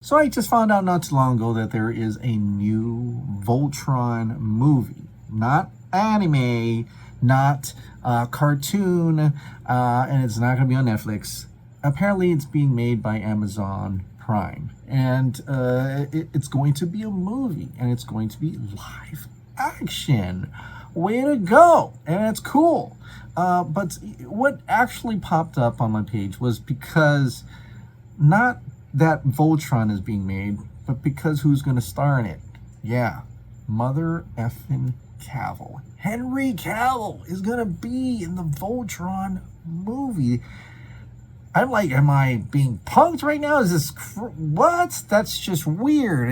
So I just found out not too long ago that there is a new Voltron movie. Not anime, not cartoon, and it's not going to be on Netflix. Apparently it's being made by Amazon Prime. And it's going to be a movie, and it's going to be live action. Way to go! And it's cool. But what actually popped up on my page was because not that Voltron is being made, but because who's going to star in it? Yeah, Mother effing Cavill. Henry Cavill is going to be in the Voltron movie. I'm like, am I being punked right now? Is this what? That's just weird.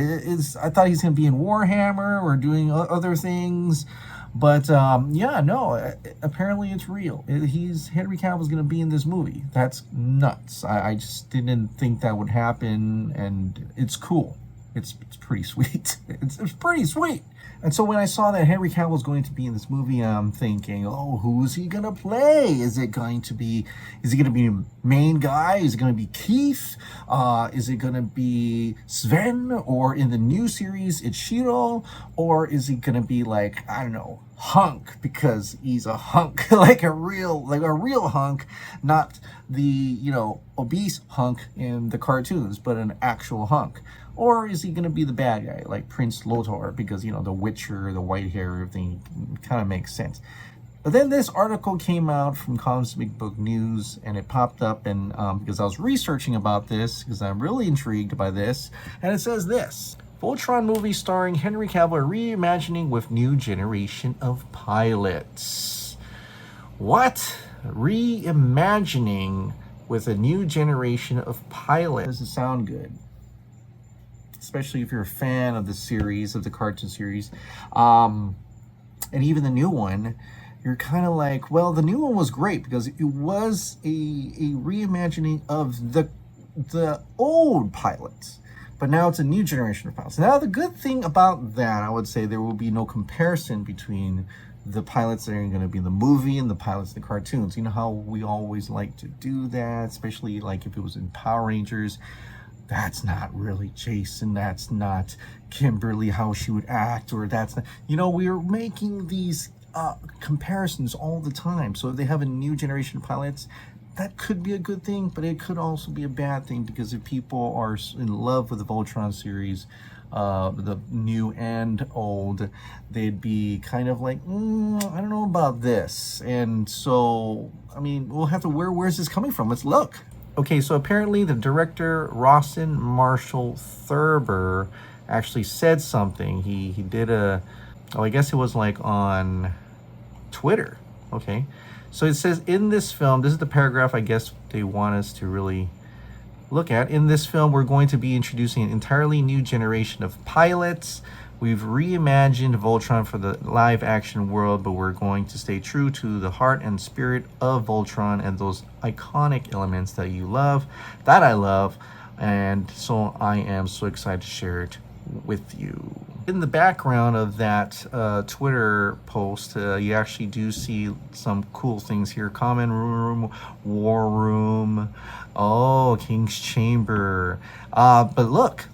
I thought he's going to be in Warhammer or doing other things. But yeah, no, apparently it's real. Henry Cavill's going to be in this movie. That's nuts. I just didn't think that would happen, and it's cool. It's pretty sweet. It's pretty sweet. And so when I saw that Henry Cavill is going to be in this movie, I'm thinking, oh, who's he gonna play? Is he gonna be the main guy? Is it gonna be Keith? Is it gonna be Sven? Or in the new series, it's Shiro? Or is he gonna be like, I don't know, Hunk, because he's a hunk, like a real hunk, not the, obese hunk in the cartoons, but an actual hunk? Or is he going to be the bad guy, like Prince Lothar, because, the Witcher, the white hair, everything kind of makes sense. But then this article came out from Comic Book News, and it popped up, and because I was researching about this, because I'm really intrigued by this, and it says this: Voltron movie starring Henry Cavill reimagining with new generation of pilots. What? Reimagining with a new generation of pilots. Doesn't sound good. Especially if you're a fan of the series, of the cartoon series. And even the new one, you're kind of like, well, the new one was great because it was a reimagining of the old pilots. But now it's a new generation of pilots. Now, the good thing about that, I would say there will be no comparison between the pilots that are going to be in the movie and the pilots in the cartoons. You know how we always like to do that, especially like if it was in Power Rangers. That's not really Jason, that's not Kimberly, how she would act, or that's not, we're making these comparisons all the time. So if they have a new generation of pilots, that could be a good thing, but it could also be a bad thing, because if people are in love with the Voltron series, the new and old, they'd be kind of like, I don't know about this. And so, we'll have to, where's this coming from? Let's look. Okay, so apparently the director, Rawson Marshall Thurber, actually said something. He did I guess it was like on Twitter. Okay, so it says, in this film, this is the paragraph I guess they want us to really look at. In this film, we're going to be introducing an entirely new generation of pilots. We've reimagined Voltron for the live action world, but we're going to stay true to the heart and spirit of Voltron and those iconic elements that you love, that I love, and so I am so excited to share it with you. In the background of that Twitter post, you actually do see some cool things here. Common Room, War Room, King's Chamber. But look,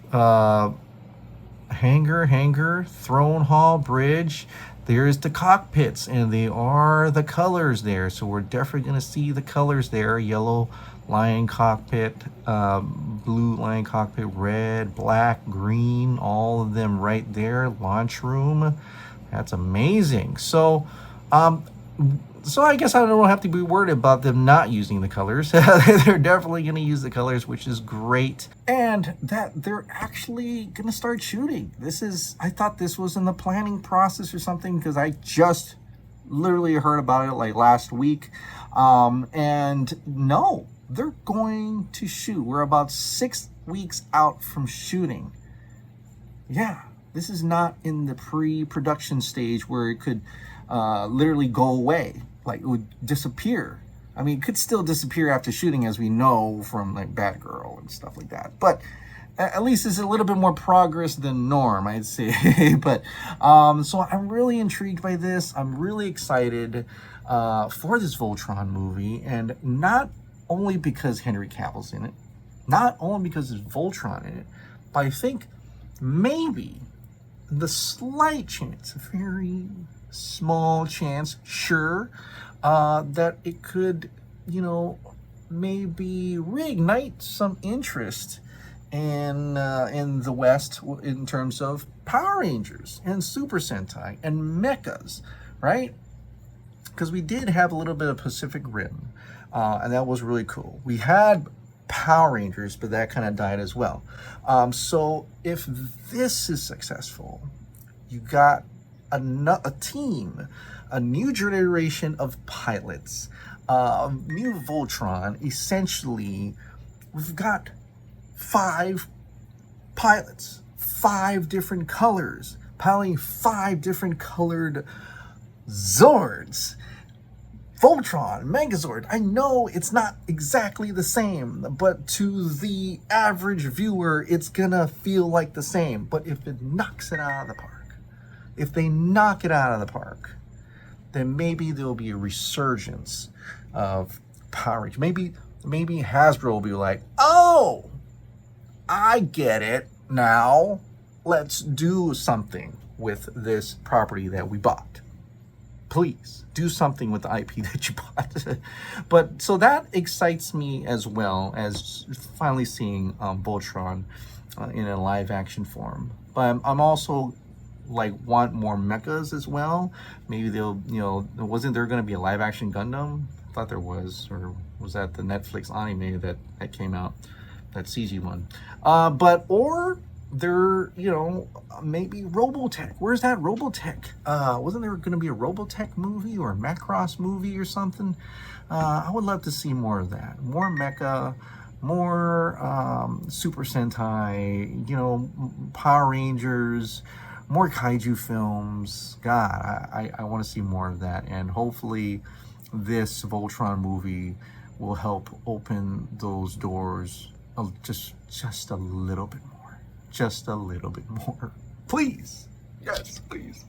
hangar, throne hall, bridge. There's the cockpits, and they are the colors there. So we're definitely going to see the colors there. Yellow lion cockpit, blue lion cockpit, red, black, green, all of them right there. Launch room. That's amazing. So I guess I don't have to be worried about them not using the colors. They're definitely going to use the colors, which is great. And that they're actually going to start shooting. I thought this was in the planning process or something, because I just literally heard about it like last week. And no, they're going to shoot. We're about 6 weeks out from shooting. Yeah, this is not in the pre-production stage where it could literally go away. Like, it would disappear. It could still disappear after shooting, as we know from like Batgirl and stuff like that. But at least it's a little bit more progress than norm, I'd say. But so I'm really intrigued by this. I'm really excited for this Voltron movie, and not only because Henry Cavill's in it, not only because there's Voltron in it, But I think maybe the slight chance, a very small chance, sure, that it could, maybe reignite some interest in the West in terms of Power Rangers and Super Sentai and mechas, right? Because we did have a little bit of Pacific Rim, and that was really cool. We had Power Rangers, but that kind of died as well. So if this is successful, you got a team, a new generation of pilots, new Voltron. Essentially, we've got 5 pilots, 5 different colors, piloting 5 different colored Zords. Voltron, Megazord. I know it's not exactly the same, but to the average viewer, it's gonna feel like the same. But if it knocks it out of the park, if they knock it out of the park, then maybe there'll be a resurgence of Power Rangers. Maybe Hasbro will be like, oh, I get it now. Let's do something with this property that we bought. Please do something with the IP that you bought. But so that excites me as well as finally seeing Voltron in a live action form. But I'm also want more mechas as well. Maybe they'll, wasn't there going to be a live action Gundam? I thought there was, or was that the Netflix anime that came out, that CG one? Or there, maybe Robotech. Where's that Robotech? Wasn't there going to be a Robotech movie or a Macross movie or something? I would love to see more of that. More mecha, more Super Sentai, Power Rangers, more kaiju films. God, I want to see more of that. And hopefully this Voltron movie will help open those doors just a little bit more. Just a little bit more. Please. Yes, please.